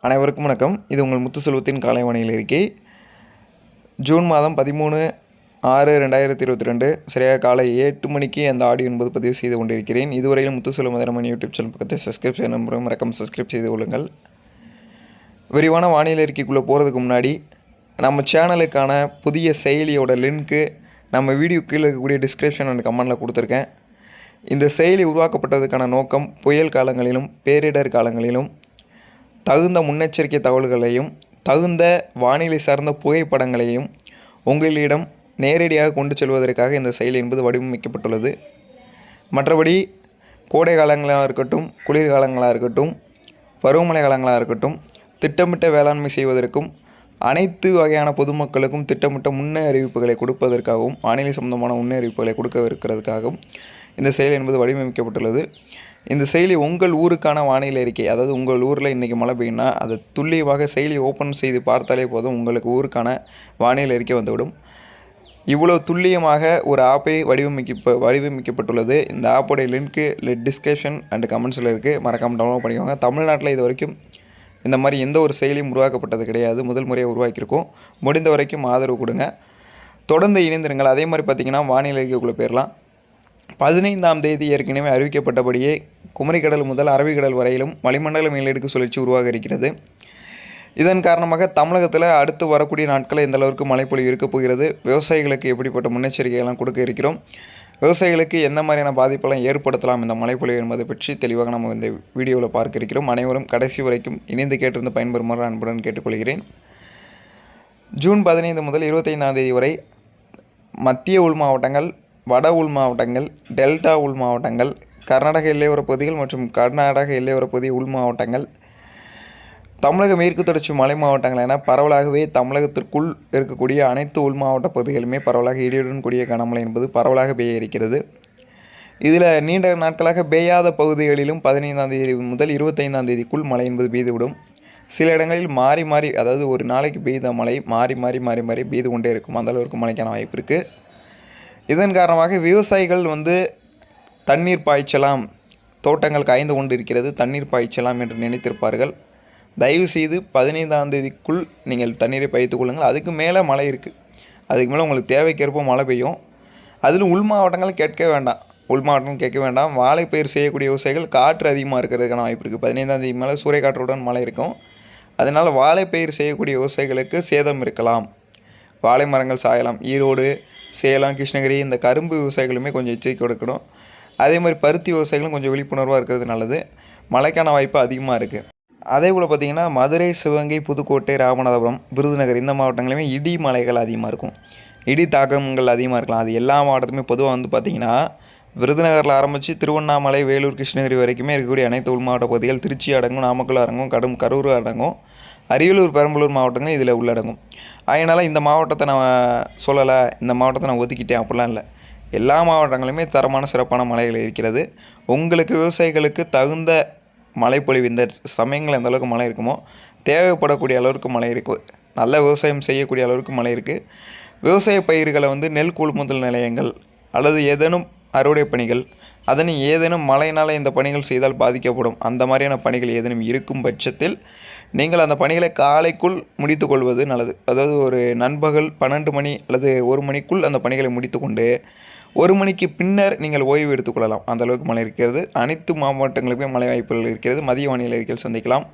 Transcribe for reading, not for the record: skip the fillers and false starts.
அனைவருக்கும் வணக்கம். இது உங்கள் முத்துசெல்வத்தின் காலை வானிலை அறிக்கை. ஜூன் மாதம் 13/6/2022 சரியாக காலை 8 மணிக்கு அந்த ஆடியோ என்பது பதிவு செய்து கொண்டிருக்கிறேன். இதுவரையில் முத்துசெல்வம் மதிரமணி யூடியூப் சேனல் பக்கத்தை சப்ஸ்கிரைப் செய்ய நம்புகிறோம். மறக்காம சப்ஸ்கிரைப் செய்து கொள்ளுங்கள். விரிவான வானிலை அறிக்கைக்குள்ளே போகிறதுக்கு முன்னாடி நம்ம சேனலுக்கான புதிய செயலியோட லிங்க்கு நம்ம வீடியோ கீழே இருக்கக்கூடிய டிஸ்கிரிப்ஷன் அண்ட் கமெண்டில் கொடுத்துருக்கேன். இந்த செயலி உருவாக்கப்பட்டதுக்கான நோக்கம் புயல் காலங்களிலும் பேரிடர் காலங்களிலும் தகுந்த முன்னெச்சரிக்கை தகவல்களையும் தகுந்த வானிலை சார்ந்த புகைப்படங்களையும் உங்களிடம் நேரடியாக கொண்டு செல்வதற்காக இந்த செயலி என்பது வடிவமைக்கப்பட்டுள்ளது. மற்றபடி கோடை காலங்களாக இருக்கட்டும், குளிர்காலங்களாக இருக்கட்டும், பருவமழை காலங்களாக இருக்கட்டும், திட்டமிட்ட வேளாண்மை செய்வதற்கும் அனைத்து வகையான பொதுமக்களுக்கும் திட்டமிட்ட முன்னே அறிவிப்புகளை கொடுப்பதற்காகவும் வானிலை சம்பந்தமான முன்னே அறிவிப்புகளை கொடுக்கவிருக்கிறதுக்காகவும் இந்த செயலி என்பது வடிவமைக்கப்பட்டுள்ளது. இந்த செயலி உங்கள் ஊருக்கான வானிலை அறிக்கை, அதாவது உங்கள் ஊரில் இன்றைக்கி மழை பெய்யும்னா அதை துல்லியமாக செயலி ஓப்பன் செய்து பார்த்தாலே போதும் உங்களுக்கு ஊருக்கான வானிலை அறிக்கை வந்துவிடும். இவ்வளோ துல்லியமாக ஒரு ஆப்பை வடிவமைக்கப்பட்டுள்ளது. இந்த ஆப்போடைய லிங்க்கு டிஸ்கிரிப்ஷன் அண்ட் கமெண்ட்ஸில் இருக்குது. மறக்காமல் டவுன்லோட் பண்ணிக்கோங்க. தமிழ்நாட்டில் இது வரைக்கும் இந்த மாதிரி எந்த ஒரு செயலியும் உருவாக்கப்பட்டது கிடையாது. முதல் முறையாக உருவாக்கியிருக்கோம். முடிந்த வரைக்கும் ஆதரவு கொடுங்க, தொடர்ந்து இணைந்திருங்கள். அதே மாதிரி பார்த்திங்கன்னா வானிலை அறிக்கைக்குள்ளே போயிடலாம். 15ஆம் தேதி ஏற்கனவே அறிவிக்கப்பட்டபடியே குமரிக்கடல் முதல் அரபிக்கடல் வரையிலும் வளிமண்டல மேலடுக்கு சுழற்சி உருவாக இருக்கிறது. இதன் காரணமாக தமிழகத்தில் அடுத்து வரக்கூடிய நாட்களில் இந்த அளவுக்கு மழைப்பொழிவு இருக்கப் போகிறது. விவசாயிகளுக்கு எப்படிப்பட்ட முன்னெச்சரிக்கையெல்லாம் கொடுக்க இருக்கிறோம், விவசாயிகளுக்கு எந்த மாதிரியான பாதிப்பெல்லாம் ஏற்படுத்தலாம் இந்த மழைப்பொழிவு என்பதை பற்றி தெளிவாக நம்ம இந்த வீடியோவில் பார்க்க இருக்கிறோம். அனைவரும் கடைசி வரைக்கும் இணைந்து கேட்டிருந்து பயன்பெறுமாறு அன்புடன் கேட்டுக்கொள்கிறேன். ஜூன் 15 முதல் 25ஆம் தேதி வரை மத்திய உள் மாவட்டங்கள், வட உள் மாவட்டங்கள், டெல்டா உள் மாவட்டங்கள், கர்நாடக எல்லையோர பகுதிகள் மற்றும் கர்நாடக எல்லையோர பகுதி உள் மாவட்டங்கள், தமிழக மேற்கு தொடர்ச்சி மலை மாவட்டங்கள் என பரவலாகவே தமிழகத்திற்குள் இருக்கக்கூடிய அனைத்து உள் மாவட்ட பகுதிகளுமே பரவலாக இடியுடன் கூடிய கனமழை என்பது பரவலாக பெய்ய இருக்கிறது. இதில் நீண்ட நாட்களாக பெய்யாத பகுதிகளிலும் 15ஆம் தேதி முதல் 25ஆம் தேதிக்குள் மழை என்பது பெய்துவிடும். சில இடங்களில் மாறி மாறி, அதாவது ஒரு நாளைக்கு பெய்த மழை மாறி மாறி மாறி மாறி பெய்து கொண்டே இருக்கும். அந்தளவுக்கு மழைக்கான வாய்ப்பு இருக்குது. இதன் காரணமாக விவசாயிகள் தண்ணீர் பாய்ச்சலாம், தோட்டங்கள் காய்ந்து கொண்டு இருக்கிறது, தண்ணீர் பாய்ச்சலாம் என்று நினைத்திருப்பார்கள். தயவுசெய்து 15ஆம் தேதிக்குள் நீங்கள் தண்ணீரை பாய்த்து கொள்ளுங்கள். அதுக்கு மேலே மழை இருக்குது, அதுக்கு மேலே உங்களுக்கு தேவைக்கேற்ப மழை பெய்யும். அதிலும் உள் மாவட்டங்கள் கேட்க வேண்டாம், உள் மாவட்டங்கள் கேட்க வேண்டாம். வாழைப்பயிர் செய்யக்கூடிய விவசாயிகள் காற்று அதிகமாக இருக்கிறதுக்கான வாய்ப்பு இருக்குது. 15ஆம் தேதி மேலே சூறை காற்றுடன் மழை இருக்கும். அதனால் வாழைப்பயிர் செய்யக்கூடிய விவசாயிகளுக்கு சேதம் இருக்கலாம், வாழை மரங்கள் சாயலாம். ஈரோடு, சேலம், கிருஷ்ணகிரி இந்த கரும்பு விவசாயிகளுமே கொஞ்சம் எச்சரிக்கை கொடுக்கணும். அதே மாதிரி பருத்தி விவசாயிகளும் கொஞ்சம் விழிப்புணர்வாக இருக்கிறது நல்லது. மழைக்கான வாய்ப்பு அதிகமாக இருக்குது. அதே போல் பார்த்திங்கன்னா மதுரை, சிவகங்கை, புதுக்கோட்டை, ராமநாதபுரம், விருதுநகர் இந்த மாவட்டங்களையுமே இடி மலைகள் அதிகமாக இருக்கும், இடி தாக்கங்கள் அதிகமாக இருக்கலாம். அது எல்லா மாவட்டத்துமே பொதுவாக பார்த்திங்கன்னா விருதுநகரில் ஆரம்பித்து திருவண்ணாமலை, வேலூர், கிருஷ்ணகிரி வரைக்குமே இருக்கக்கூடிய அனைத்து உள் மாவட்ட பகுதிகள், திருச்சி அடங்கும், நாமக்கல் அடங்கும், கரூர் அடங்கும், அரியலூர், பெரம்பலூர் மாவட்டங்கள் இதில் உள்ளடங்கும். அதனால் இந்த மாவட்டத்தை நான் சொல்லலை, இந்த மாவட்டத்தை நான் ஒதுக்கிட்டேன் அப்படிலாம் இல்லை. எல்லா மாவட்டங்களுமே தரமான சிறப்பான மழைகள் இருக்கிறது. உங்களுக்கு விவசாயிகளுக்கு தகுந்த மழைப்பொழிவு இந்த சமயங்கள் எந்த அளவுக்கு மழை இருக்குமோ தேவைப்படக்கூடிய அளவுக்கு மழை இருக்குது. நல்ல விவசாயம் செய்யக்கூடிய அளவுக்கு மழை இருக்குது. விவசாய பயிர்களை நெல் கொள்முதல் நிலையங்கள் அல்லது ஏதேனும் அறுவடை பணிகள், அதனை ஏதேனும் மழையினால் இந்த பணிகள் செய்தால் பாதிக்கப்படும், அந்த மாதிரியான பணிகள் ஏதேனும் இருக்கும் பட்சத்தில் நீங்கள் அந்த பணிகளை காலைக்குள் முடித்து கொள்வது நல்லது. அதாவது ஒரு நண்பகல் 12 மணி அல்லது 1 மணிக்குள் அந்த பணிகளை முடித்துக்கொண்டு 1 மணிக்கு பின்னர் நீங்கள் ஓய்வு எடுத்துக்கொள்ளலாம். அந்த அளவுக்கு மழை இருக்கிறது. அனைத்து மாவட்டங்களுக்குமே மழை வாய்ப்புகள் இருக்கிறது. மதிய வானிலை அறிக்கையில் சந்திக்கலாம்.